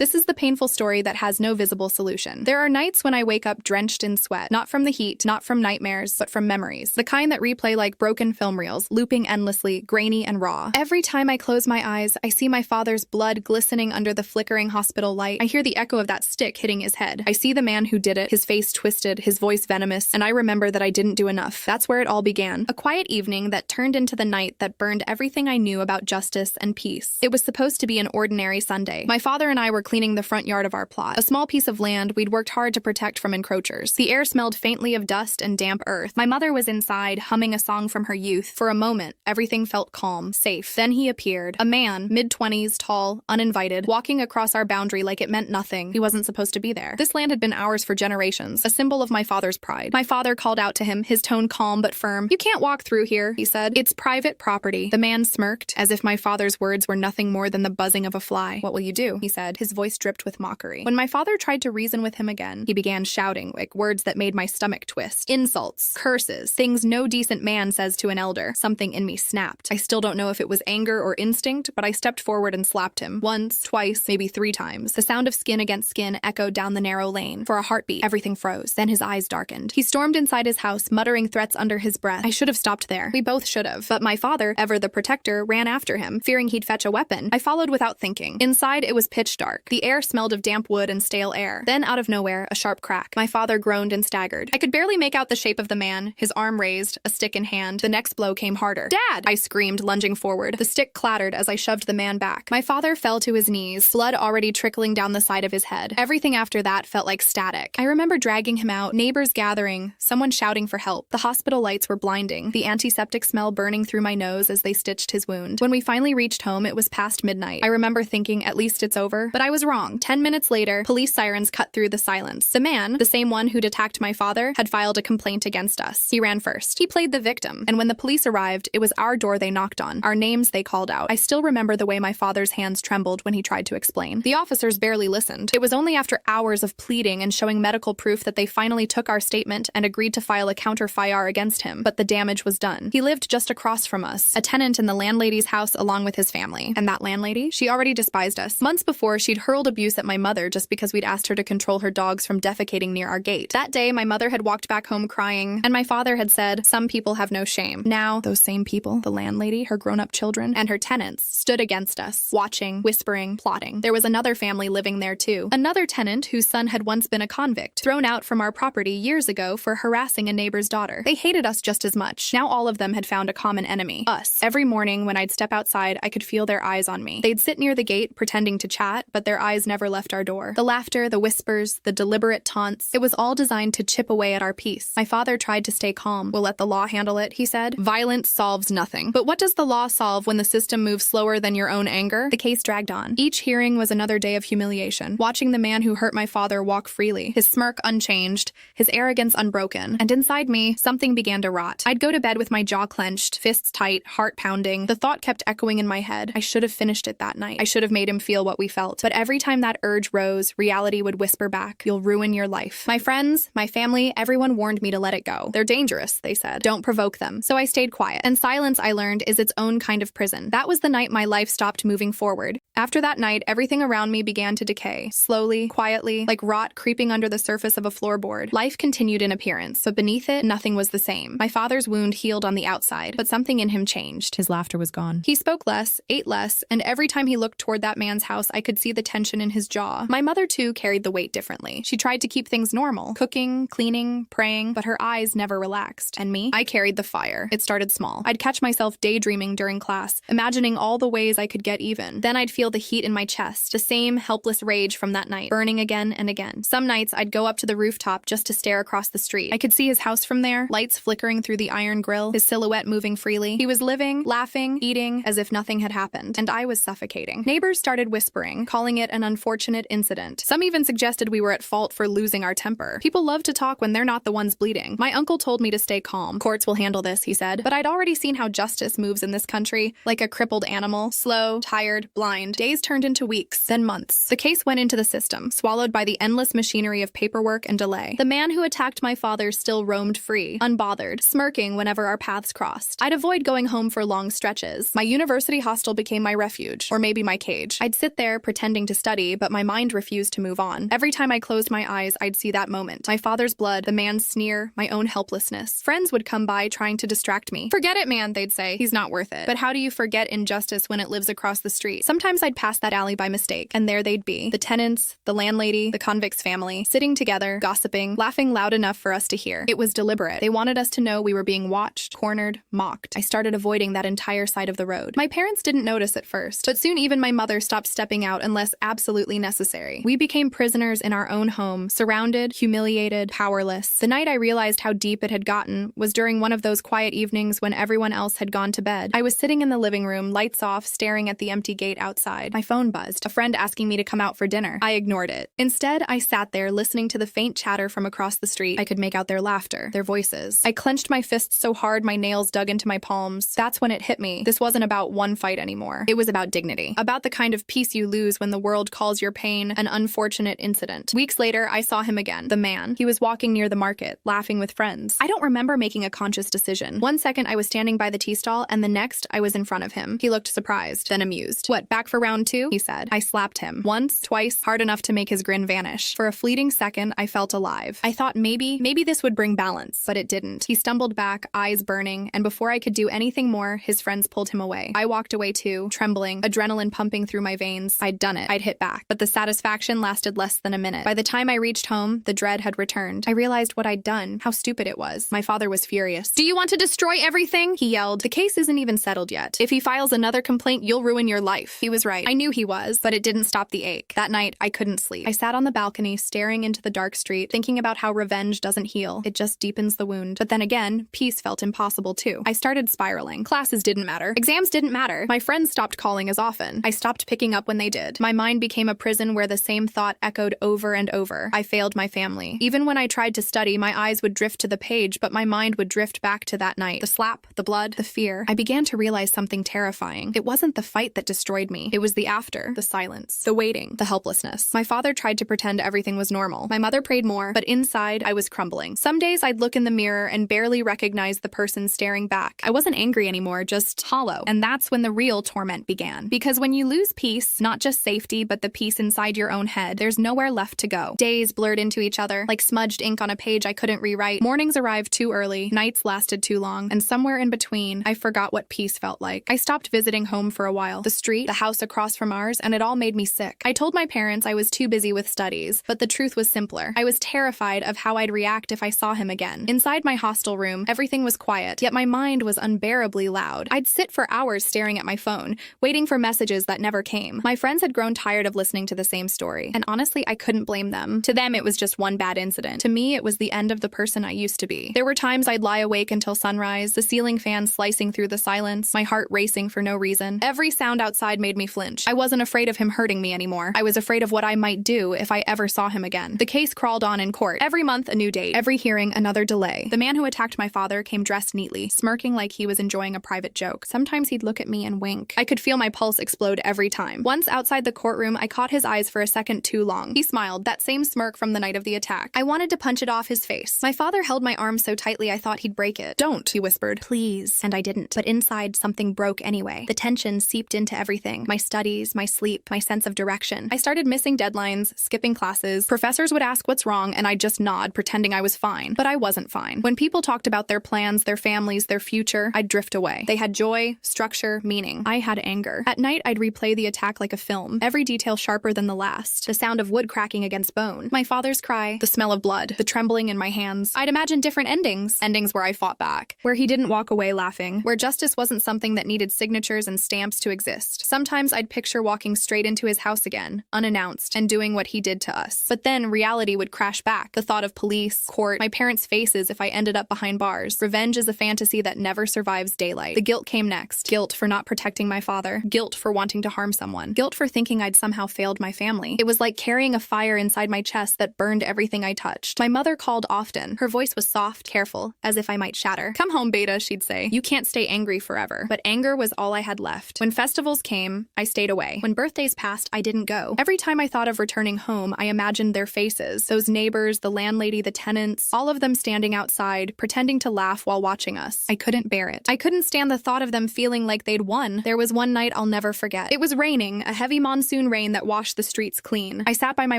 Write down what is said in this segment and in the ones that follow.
This is the painful story that has no visible solution. There are nights when I wake up drenched in sweat, not from the heat, not from nightmares, but from memories. The kind that replay like broken film reels, looping endlessly, grainy and raw. Every time I close my eyes, I see my father's blood glistening under the flickering hospital light. I hear the echo of that stick hitting his head. I see the man who did it, his face twisted, his voice venomous, and I remember that I didn't do enough. That's where it all began. A quiet evening that turned into the night that burned everything I knew about justice and peace. It was supposed to be an ordinary Sunday. My father and I were cleaning the front yard of our plot, a small piece of land we'd worked hard to protect from encroachers. The air smelled faintly of dust and damp earth. My mother was inside, humming a song from her youth. For a moment, everything felt calm, safe. Then he appeared. A man, mid-20s, tall, uninvited, walking across our boundary like it meant nothing. He wasn't supposed to be there. This land had been ours for generations, a symbol of my father's pride. My father called out to him, his tone calm but firm. "You can't walk through here," he said. "It's private property." The man smirked, as if my father's words were nothing more than the buzzing of a fly. "What will you do?" he said, his voice dripped with mockery. When my father tried to reason with him again, he began shouting, like words that made my stomach twist. Insults, curses, things no decent man says to an elder. Something in me snapped. I still don't know if it was anger or instinct, but I stepped forward and slapped him. Once, twice, maybe 3 times. The sound of skin against skin echoed down the narrow lane. For a heartbeat, everything froze. Then his eyes darkened. He stormed inside his house, muttering threats under his breath. I should have stopped there. We both should have. But my father, ever the protector, ran after him, fearing he'd fetch a weapon. I followed without thinking. Inside, it was pitch dark. The air smelled of damp wood and stale air. Then, out of nowhere, a sharp crack. My father groaned and staggered. I could barely make out the shape of the man, his arm raised, a stick in hand. The next blow came harder. "Dad!" I screamed, lunging forward. The stick clattered as I shoved the man back. My father fell to his knees, blood already trickling down the side of his head. Everything after that felt like static. I remember dragging him out, neighbors gathering, someone shouting for help. The hospital lights were blinding, the antiseptic smell burning through my nose as they stitched his wound. When we finally reached home, it was past midnight. I remember thinking, at least it's over. But I was wrong. 10 minutes later, police sirens cut through the silence. The man, the same one who'd attacked my father, had filed a complaint against us. He ran first. He played the victim. And when the police arrived, it was our door they knocked on. Our names they called out. I still remember the way my father's hands trembled when he tried to explain. The officers barely listened. It was only after hours of pleading and showing medical proof that they finally took our statement and agreed to file a counter-FIR against him. But the damage was done. He lived just across from us, a tenant in the landlady's house along with his family. And that landlady? She already despised us. Months before, she'd hurled abuse at my mother just because we'd asked her to control her dogs from defecating near our gate. That day, my mother had walked back home crying, and my father had said, "Some people have no shame." Now, those same people, the landlady, her grown-up children, and her tenants, stood against us, watching, whispering, plotting. There was another family living there too. Another tenant whose son had once been a convict, thrown out from our property years ago for harassing a neighbor's daughter. They hated us just as much. Now all of them had found a common enemy, us. Every morning when I'd step outside, I could feel their eyes on me. They'd sit near the gate, pretending to chat, but their eyes never left our door. The laughter, the whispers, the deliberate taunts, it was all designed to chip away at our peace. My father tried to stay calm. "We'll let the law handle it," he said. "Violence solves nothing." But what does the law solve when the system moves slower than your own anger? The case dragged on. Each hearing was another day of humiliation, watching the man who hurt my father walk freely, his smirk unchanged, his arrogance unbroken. And inside me, something began to rot. I'd go to bed with my jaw clenched, fists tight, heart pounding. The thought kept echoing in my head. I should have finished it that night. I should have made him feel what we felt. But every time that urge rose, reality would whisper back, "You'll ruin your life." My friends, my family, everyone warned me to let it go. "They're dangerous," they said. "Don't provoke them." So I stayed quiet. And silence, I learned, is its own kind of prison. That was the night my life stopped moving forward. After that night, everything around me began to decay, slowly, quietly, like rot creeping under the surface of a floorboard. Life continued in appearance, but beneath it, nothing was the same. My father's wound healed on the outside, but something in him changed. His laughter was gone. He spoke less, ate less, and every time he looked toward that man's house, I could see the tension in his jaw. My mother, too, carried the weight differently. She tried to keep things normal, cooking, cleaning, praying, but her eyes never relaxed. And me? I carried the fire. It started small. I'd catch myself daydreaming during class, imagining all the ways I could get even. Then I'd feel the heat in my chest, the same helpless rage from that night, burning again and again. Some nights, I'd go up to the rooftop just to stare across the street. I could see his house from there, lights flickering through the iron grill, his silhouette moving freely. He was living, laughing, eating, as if nothing had happened, and I was suffocating. Neighbors started whispering, calling it an unfortunate incident. Some even suggested we were at fault for losing our temper. People love to talk when they're not the ones bleeding. My uncle told me to stay calm. "Courts will handle this," he said. But I'd already seen how justice moves in this country, like a crippled animal, slow, tired, blind. mind. Days turned into weeks, then months. The case went into the system, swallowed by the endless machinery of paperwork and delay. The man who attacked my father still roamed free, unbothered, smirking whenever our paths crossed. I'd avoid going home for long stretches. My university hostel became my refuge, or maybe my cage. I'd sit there pretending to study, but my mind refused to move on. Every time I closed my eyes, I'd see that moment. My father's blood, the man's sneer, my own helplessness. Friends would come by trying to distract me. "Forget it, man," they'd say. "He's not worth it." But how do you forget injustice when it lives across the street? Sometimes I'd pass that alley by mistake, and there they'd be. The tenants, the landlady, the convict's family, sitting together, gossiping, laughing loud enough for us to hear. It was deliberate. They wanted us to know we were being watched, cornered, mocked. I started avoiding that entire side of the road. My parents didn't notice at first, but soon even my mother stopped stepping out unless absolutely necessary. We became prisoners in our own home, surrounded, humiliated, powerless. The night I realized how deep it had gotten was during one of those quiet evenings when everyone else had gone to bed. I was sitting in the living room, lights off, staring at the empty gate outside. My phone buzzed, a friend asking me to come out for dinner. I ignored it. Instead, I sat there listening to the faint chatter from across the street. I could make out their laughter, their voices. I clenched my fists so hard my nails dug into my palms. That's when it hit me. This wasn't about one fight anymore. It was about dignity. About the kind of peace you lose when the world calls your pain an unfortunate incident. Weeks later, I saw him again. The man. He was walking near the market, laughing with friends. I don't remember making a conscious decision. One second I was standing by the tea stall, and the next I was in front of him. He looked surprised, then amused. "What, back for round two?" he said. I slapped him. Once, twice, hard enough to make his grin vanish. For a fleeting second, I felt alive. I thought maybe this would bring balance, but it didn't. He stumbled back, eyes burning, and before I could do anything more, his friends pulled him away. I walked away too, trembling, adrenaline pumping through my veins. I'd done it. I'd hit back. But the satisfaction lasted less than a minute. By the time I reached home, the dread had returned. I realized what I'd done, how stupid it was. My father was furious. "Do you want to destroy everything?" he yelled. "The case isn't even settled yet. If he files another complaint, you'll ruin your life." He was right. I knew he was, but it didn't stop the ache. That night, I couldn't sleep. I sat on the balcony, staring into the dark street, thinking about how revenge doesn't heal. It just deepens the wound. But then again, peace felt impossible too. I started spiraling. Classes didn't matter. Exams didn't matter. My friends stopped calling as often. I stopped picking up when they did. My mind became a prison where the same thought echoed over and over. I failed my family. Even when I tried to study, my eyes would drift to the page, but my mind would drift back to that night. The slap, the blood, the fear. I began to realize something terrifying. It wasn't the fight that destroyed me. It was the after, the silence, the waiting, the helplessness. My father tried to pretend everything was normal. My mother prayed more, but inside, I was crumbling. Some days I'd look in the mirror and barely recognize the person staring back. I wasn't angry anymore, just hollow. And that's when the real torment began. Because when you lose peace, not just safety, but the peace inside your own head, there's nowhere left to go. Days blurred into each other, like smudged ink on a page I couldn't rewrite. Mornings arrived too early, nights lasted too long, and somewhere in between, I forgot what peace felt like. I stopped visiting home for a while. The street, the house across from ours, and it all made me sick. I told my parents I was too busy with studies, but the truth was simpler. I was terrified of how I'd react if I saw him again. Inside my hostel room, everything was quiet, yet my mind was unbearably loud. I'd sit for hours staring at my phone, waiting for messages that never came. My friends had grown tired of listening to the same story, and honestly, I couldn't blame them. To them, it was just one bad incident. To me, it was the end of the person I used to be. There were times I'd lie awake until sunrise, the ceiling fan slicing through the silence, my heart racing for no reason. Every sound outside made me flinch. I wasn't afraid of him hurting me anymore. I was afraid of what I might do if I ever saw him again. The case crawled on in court. Every month, a new date. Every hearing, another delay. The man who attacked my father came dressed neatly, smirking like he was enjoying a private joke. Sometimes he'd look at me and wink. I could feel my pulse explode every time. Once outside the courtroom, I caught his eyes for a second too long. He smiled, that same smirk from the night of the attack. I wanted to punch it off his face. My father held my arm so tightly I thought he'd break it. "Don't," he whispered. "Please." And I didn't. But inside, something broke anyway. The tension seeped into everything. My studies, my sleep, my sense of direction. I started missing deadlines, skipping classes. Professors would ask what's wrong, and I'd just nod, pretending I was fine. But I wasn't fine. When people talked about their plans, their families, their future, I'd drift away. They had joy, structure, meaning. I had anger. At night, I'd replay the attack like a film, every detail sharper than the last. The sound of wood cracking against bone. My father's cry, the smell of blood, the trembling in my hands. I'd imagine different endings. Endings where I fought back. Where he didn't walk away laughing. Where justice wasn't something that needed signatures and stamps to exist. Sometimes I'd picture walking straight into his house again, unannounced, and doing what he did to us. But then reality would crash back. The thought of police, court, my parents' faces if I ended up behind bars. Revenge is a fantasy that never survives daylight. The guilt came next. Guilt for not protecting my father. Guilt for wanting to harm someone. Guilt for thinking I'd somehow failed my family. It was like carrying a fire inside my chest that burned everything I touched. My mother called often. Her voice was soft, careful, as if I might shatter. "Come home, Beta," she'd say. "You can't stay angry forever." But anger was all I had left. When festivals came, I stayed away. When birthdays passed, I didn't go. Every time I thought of returning home, I imagined their faces. Those neighbors, the landlady, the tenants, all of them standing outside, pretending to laugh while watching us. I couldn't bear it. I couldn't stand the thought of them feeling like they'd won. There was one night I'll never forget. It was raining, a heavy monsoon rain that washed the streets clean. I sat by my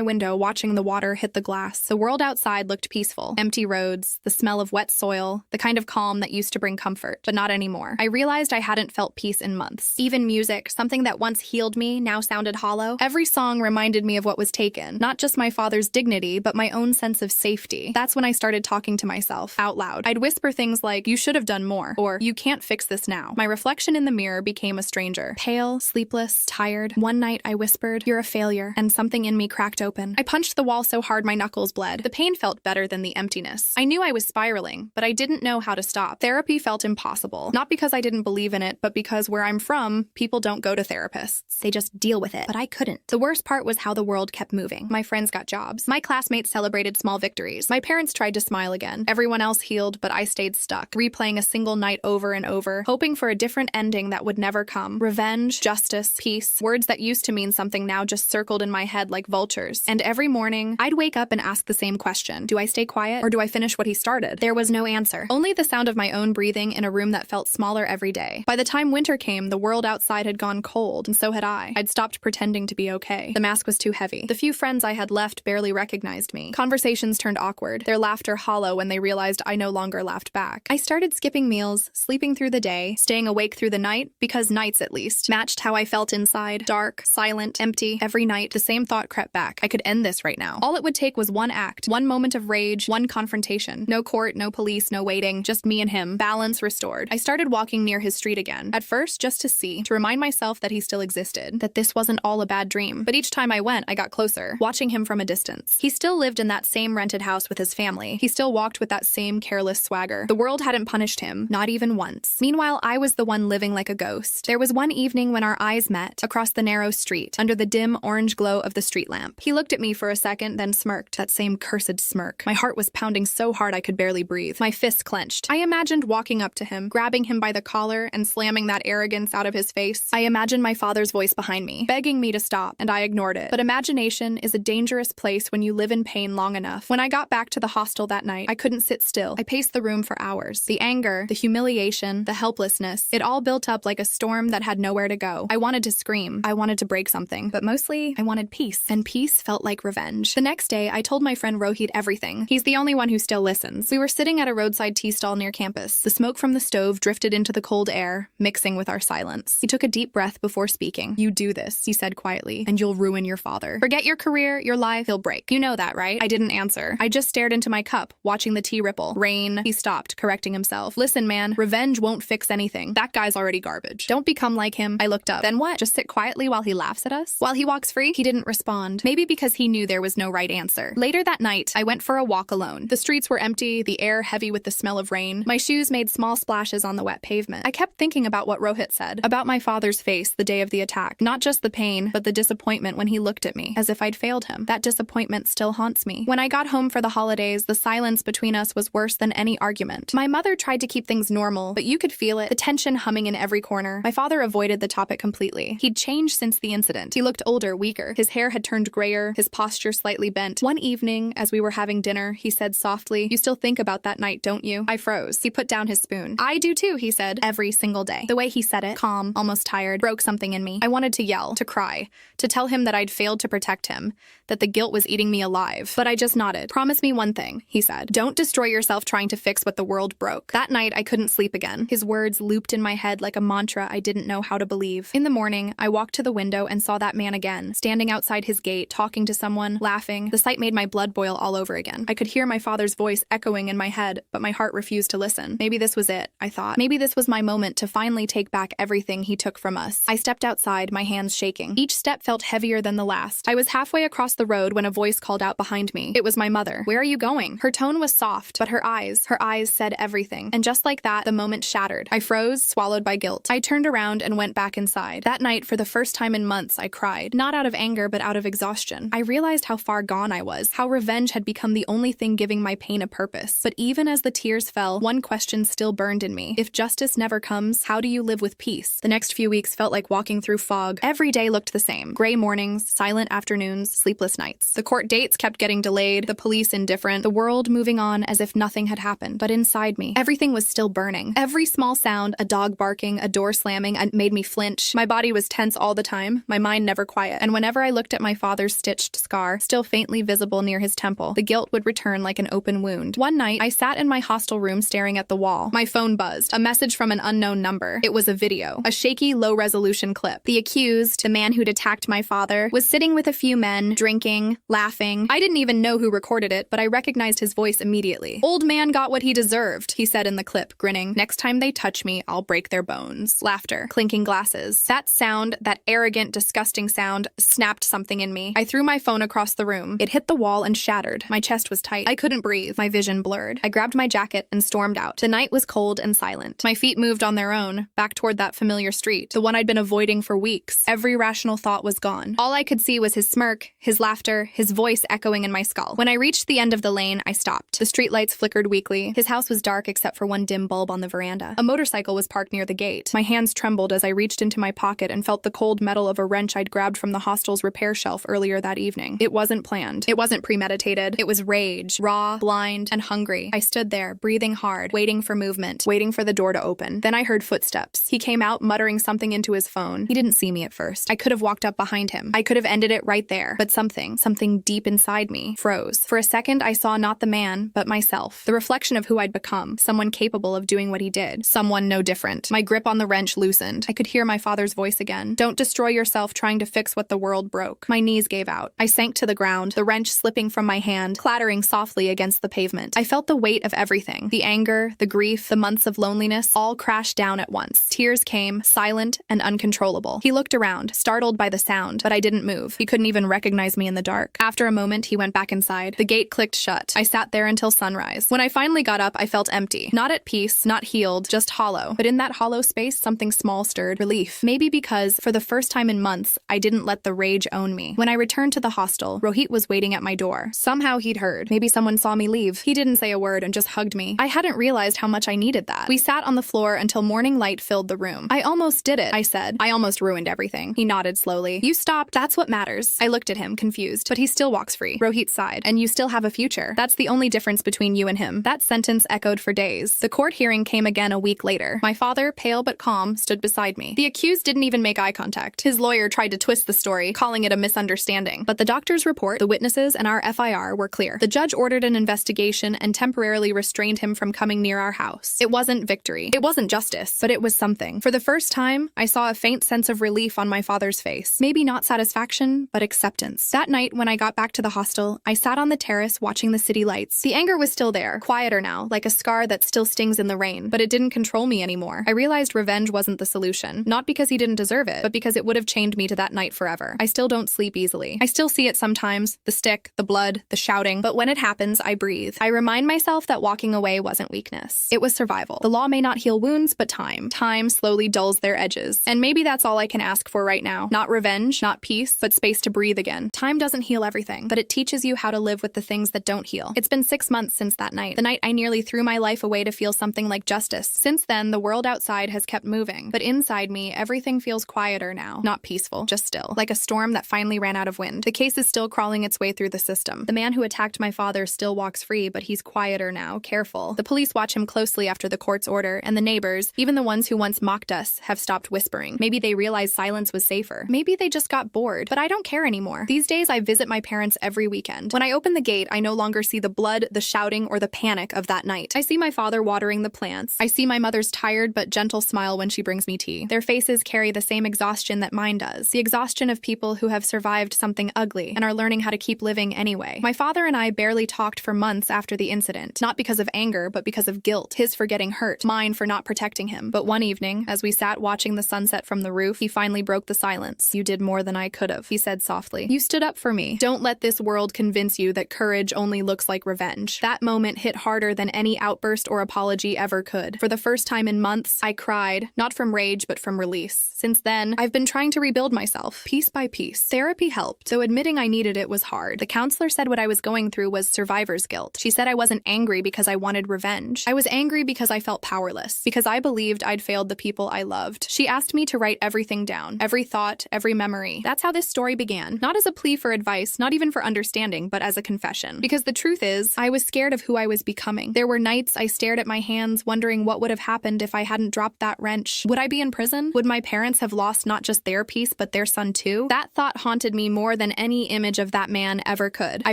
window watching the water hit the glass. The world outside looked peaceful. Empty roads, the smell of wet soil, the kind of calm that used to bring comfort, but not anymore. I realized I hadn't felt peace in months. Even music, something that once healed me, now sounded hollow. Every song reminded me of what was taken, not just my father's dignity, but my own sense of safety. That's when I started talking to myself, out loud. I'd whisper things like, "You should have done more," or "You can't fix this now." My reflection in the mirror became a stranger. Pale, sleepless, tired. One night I whispered, "You're a failure," and something in me cracked open. I punched the wall so hard my knuckles bled. The pain felt better than the emptiness. I knew I was spiraling, but I didn't know how to stop. Therapy felt impossible. Not because I didn't believe in it, but because where I'm from, people don't go to therapists. They just deal with it. But I couldn't. The worst part was how the world kept moving. My friends got jobs. My classmates celebrated small victories. My parents tried to smile again. Everyone else healed, but I stayed stuck, replaying a single night over and over, hoping for a different ending that would never come. Revenge, justice, peace, words that used to mean something now just circled in my head like vultures. And every morning, I'd wake up and ask the same question. Do I stay quiet, or do I finish what he started? There was no answer. Only the sound of my own breathing in a room that felt smaller every day. By the time winter came, the world outside had gone cold, and so had I. I'd stopped pretending to be okay. The mask was too heavy. The few friends I had left barely recognized me. Conversations turned awkward, their laughter hollow when they realized I no longer laughed back. I started skipping meals, sleeping through the day, staying awake through the night, because nights, at least, matched how I felt inside. Dark, silent, empty. Every night, the same thought crept back. I could end this right now. All it would take was one act, one moment of rage, one confrontation. No court, no police, no waiting, just me and him. Balance restored. I started walking near his street again, at first just to see, to remind myself that he still existed, that this wasn't all a bad dream. But each time I went, I got closer, watching him from a distance. He still lived in that same rented house with his family. He still walked with that same careless swagger. The world hadn't punished him, not even once. Meanwhile, I was the one living like a ghost. There was one evening when our eyes met, across the narrow street, under the dim orange glow of the street lamp. He looked at me for a second, then smirked, that same cursed smirk. My heart was pounding so hard I could barely breathe. My fists clenched. I imagined walking up to him, grabbing him by the collar, and slamming that arrogance out of his face. I imagined my father's voice behind me, begging me to stop, and I ignored it. But imagination is a dangerous place when you live in pain long enough. When I got back to the hostel that night, I couldn't sit still. I paced the room for hours. The anger, the humiliation, the helplessness, it all built up like a storm that had nowhere to go. I wanted to scream. I wanted to break something. But mostly, I wanted peace. And peace felt like revenge. The next day, I told my friend Rohit everything. He's the only one who still listens. We were sitting at a roadside tea stall near campus. The smoke from the stove drifted into the cold air, mixing with our silence. He took a deep breath before speaking. "You do this," he said quietly, "and you'll ruin your father. Forget your career, your life, he'll break. You know that, right?" I didn't answer. I just stared into my cup, watching the tea ripple. "Rain." He stopped, correcting himself. "Listen, man, revenge won't fix anything. That guy's already garbage. Don't become like him." I looked up. "Then what? Just sit quietly while he laughs at us? While he walks free?" He didn't respond. Maybe because he knew there was no right answer. Later that night, I went for a walk alone. The streets were empty, the air heavy with the smell of rain. My shoes made small splashes on the wet pavement. I kept thinking about what Rohit said, about my father's face the day of the attack. Not just the pain, but the disappointment when he looked at me, as if I'd failed him. That disappointment still haunts me. When I got home for the holidays, the silence between us was worse than any argument. My mother tried to keep things normal, but you could feel it, the tension humming in every corner. My father avoided the topic completely. He'd changed since the incident. He looked older, weaker. His hair had turned grayer, his posture slightly bent. One evening, as we were having dinner, he said softly, "You still think about that night, don't you?" I froze. He put down his spoon. "I do too," he said, every single day. The way he said it, calm, almost tired, broke something in me. I wanted to yell, to cry, to tell him that I'd failed to protect him, that the guilt was eating me alive. But I just nodded. "Promise me one thing," he said. "Don't destroy yourself trying to fix what the world broke." That night, I couldn't sleep again. His words looped in my head like a mantra I didn't know how to believe. In the morning, I walked to the window and saw that man again, standing outside his gate, talking to someone, laughing. The sight made my blood boil all over again. I could hear my father's voice echoing in my head, but my heart refused to listen. Maybe this was it, I thought. Maybe this was my moment to finally take back everything he took from us. I stepped outside, my hands shaking. Each step felt heavier than the last. I was halfway across the road when a voice called out behind me. It was my mother. "Where are you going?" Her tone was soft, but her eyes said everything. And just like that, the moment shattered. I froze, swallowed by guilt. I turned around and went back inside. That night, for the first time in months, I cried. Not out of anger, but out of exhaustion. I realized how far gone I was, how revenge had become the only thing giving my pain a purpose. But even as the tears fell, one question still burned in me. If justice never comes, how do you live with peace? The next few weeks felt like walking walking through fog. Every day looked the same. Gray mornings, silent afternoons, sleepless nights. The court dates kept getting delayed, the police indifferent, the world moving on as if nothing had happened. But inside me, everything was still burning. Every small sound, a dog barking, a door slamming, made me flinch. My body was tense all the time, my mind never quiet. And whenever I looked at my father's stitched scar, still faintly visible near his temple, the guilt would return like an open wound. One night, I sat in my hostel room staring at the wall. My phone buzzed. A message from an unknown number. It was a video. A shaky, low-resolution clip. The accused, the man who'd attacked my father, was sitting with a few men, drinking, laughing. I didn't even know who recorded it, but I recognized his voice immediately. "Old man got what he deserved," he said in the clip, grinning. "Next time they touch me, I'll break their bones." Laughter. Clinking glasses. That sound, that arrogant, disgusting sound, snapped something in me. I threw my phone across the room. It hit the wall and shattered. My chest was tight. I couldn't breathe. My vision blurred. I grabbed my jacket and stormed out. The night was cold and silent. My feet moved on their own, back toward that familiar street, the one I'd been avoiding for weeks. Every rational thought was gone. All I could see was his smirk, his laughter, his voice echoing in my skull. When I reached the end of the lane, I stopped. The streetlights flickered weakly. His house was dark except for one dim bulb on the veranda. A motorcycle was parked near the gate. My hands trembled as I reached into my pocket and felt the cold metal of a wrench I'd grabbed from the hostel's repair shelf earlier that evening. It wasn't planned. It wasn't premeditated. It was rage, raw, blind, and hungry. I stood there, breathing hard, waiting for movement, waiting for the door to open. Then I heard footsteps. He came out, muttering something into his phone. He didn't see me at first. I could have walked up behind him. I could have ended it right there. But something deep inside me, froze. For a second, I saw not the man, but myself. The reflection of who I'd become. Someone capable of doing what he did. Someone no different. My grip on the wrench loosened. I could hear my father's voice again. "Don't destroy yourself trying to fix what the world broke." My knees gave out. I sank to the ground, the wrench slipping from my hand, clattering softly against the pavement. I felt the weight of everything. The anger, the grief, the months of loneliness, all crashed down at once. Tears came, silent and uncontrollable. He looked around, startled by the sound, but I didn't move. He couldn't even recognize me in the dark. After a moment, he went back inside. The gate clicked shut. I sat there until sunrise. When I finally got up, I felt empty. Not at peace, not healed, just hollow. But in that hollow space, something small stirred. Relief. Maybe because, for the first time in months, I didn't let the rage own me. When I returned to the hostel, Rohit was waiting at my door. Somehow he'd heard. Maybe someone saw me leave. He didn't say a word and just hugged me. I hadn't realized how much I needed that. We sat on the floor until morning light filled the room. "I almost did it," I said. "I almost ruined everything." He nodded slowly. "You stopped. That's what matters." I looked at him, confused. "But he still walks free." Rohit sighed. "And you still have a future. That's the only difference between you and him." That sentence echoed for days. The court hearing came again a week later. My father, pale but calm, stood beside me. The accused didn't even make eye contact. His lawyer tried to twist the story, calling it a misunderstanding. But the doctor's report, the witnesses, and our FIR were clear. The judge ordered an investigation and temporarily restrained him from coming near our house. It wasn't victory. It wasn't justice, but it was something. For the first time, I saw a faint sense of relief on my father's face. Maybe not satisfaction, but acceptance. That night, when I got back to the hostel, I sat on the terrace watching the city lights. The anger was still there, quieter now, like a scar that still stings in the rain, but it didn't control me anymore. I realized revenge wasn't the solution. Not because he didn't deserve it, but because it would have chained me to that night forever. I still don't sleep easily. I still see it sometimes, the stick, the blood, the shouting, but when it happens, I breathe. I remind myself that walking away wasn't weakness. It was survival. The law may not heal wounds, but time. Time slowly dulls their edges. And maybe that's all I can ask for right now. Not revenge, not peace, but space to breathe again. Time doesn't heal everything, but it teaches you how to live with the things that don't heal. It's been 6 months since that night, the night I nearly threw my life away to feel something like justice. Since then, the world outside has kept moving, but inside me, everything feels quieter now. Not peaceful, just still. Like a storm that finally ran out of wind. The case is still crawling its way through the system. The man who attacked my father still walks free, but he's quieter now, careful. The police watch him closely after the court's order, and the neighbors, even the ones who once mocked us, have stopped whispering. Maybe they realized silence was safer. Maybe they just got bored, but I don't care anymore. These days, I visit my parents every weekend. When I open the gate, I no longer see the blood, the shouting, or the panic of that night. I see my father watering the plants. I see my mother's tired but gentle smile when she brings me tea. Their faces carry the same exhaustion that mine does. The exhaustion of people who have survived something ugly and are learning how to keep living anyway. My father and I barely talked for months after the incident, not because of anger, but because of guilt. His for getting hurt, mine for not protecting him. But one evening, as we sat watching the sunset from the roof, he finally broke the silence. "You did more than I could have," he said softly. "You stood up for me. Don't let this world convince you that courage only looks like revenge." That moment hit harder than any outburst or apology ever could. For the first time in months, I cried, not from rage, but from release. Since then, I've been trying to rebuild myself, piece by piece. Therapy helped, though admitting I needed it was hard. The counselor said what I was going through was survivor's guilt. She said I wasn't angry because I wanted revenge. I was angry because I felt powerless, because I believed I'd failed the people I loved. She asked me to write everything down. Every thought, every memory. That's how this story began. Not as a plea for advice, not even for understanding, but as a confession. Because the truth is, I was scared of who I was becoming. There were nights I stared at my hands, wondering what would have happened if I hadn't dropped that wrench. Would I be in prison? Would my parents have lost not just their peace, but their son too? That thought haunted me more than any image of that man ever could. I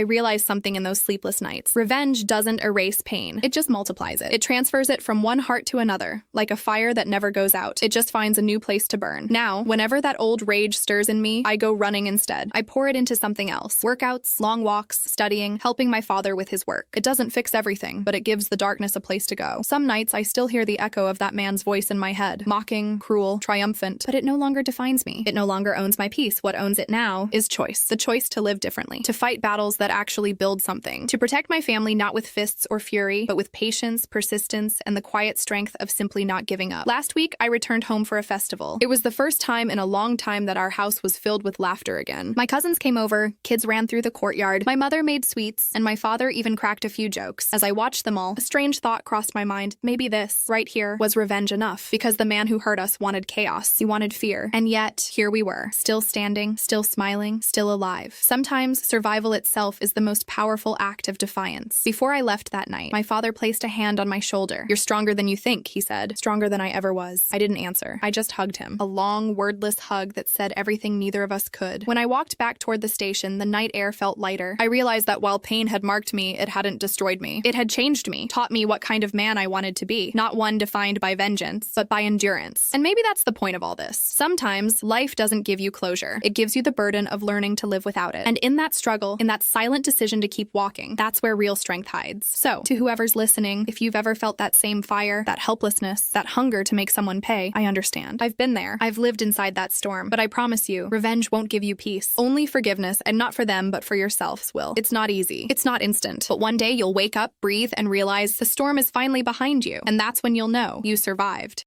realized something in those sleepless nights. Revenge doesn't erase pain. It just multiplies it. It transfers it from one heart to another, like a fire that never goes out. It just finds a new place to burn. Now, whenever that old rage stirs in me, I go running instead. I pour it into something else. Workouts, long walks, studying, helping my father with his work. It doesn't fix everything, but it gives the darkness a place to go. Some nights I still hear the echo of that man's voice in my head, mocking, cruel, triumphant, but it no longer defines me. It no longer owns my peace. What owns it now is choice. The choice to live differently, to fight battles that actually build something, to protect my family not with fists or fury, but with patience, persistence, and the quiet strength of simply not giving up. Last week, I returned home for a festival. It was the first time in a long time that our house was filled with laughter again. My cousins came over, kids ran through the courtyard, my mother made sweets, and my father even cracked a few jokes. As I watched them all, a strange thought crossed my mind. Maybe this, right here, was revenge enough, because the man who hurt us wanted chaos. He wanted fear. And yet, here we were, still standing, still smiling, still alive. Sometimes survival itself is the most powerful act of defiance. Before I left that night, my father placed a hand on my shoulder. "You're stronger than you think," he said. Stronger than I ever was. I didn't answer. I just hugged him. A long, wordless hug that said everything neither of us could. When I walked back toward the station, the night air felt lighter. I realized that while pain had marked me, it hadn't destroyed me. It had changed me, taught me what kind of man I wanted to be. Not one defined by vengeance, but by endurance. And maybe that's the point of all this. Sometimes, life doesn't give you closure. It gives you the burden of learning to live without it. And in that struggle, in that silent decision to keep walking, that's where real strength hides. So, to whoever's listening, if you've ever felt that same fire, that helplessness, that hunger to make someone pay, I understand. I've been there. I've lived inside that storm. But I promise you, revenge won't give you peace. Only forgiveness, and not for them, but for yourselves will. It's not easy. It's not instant. But one day you'll wake up, breathe, and realize the storm is finally behind you. And that's when you'll know you survived.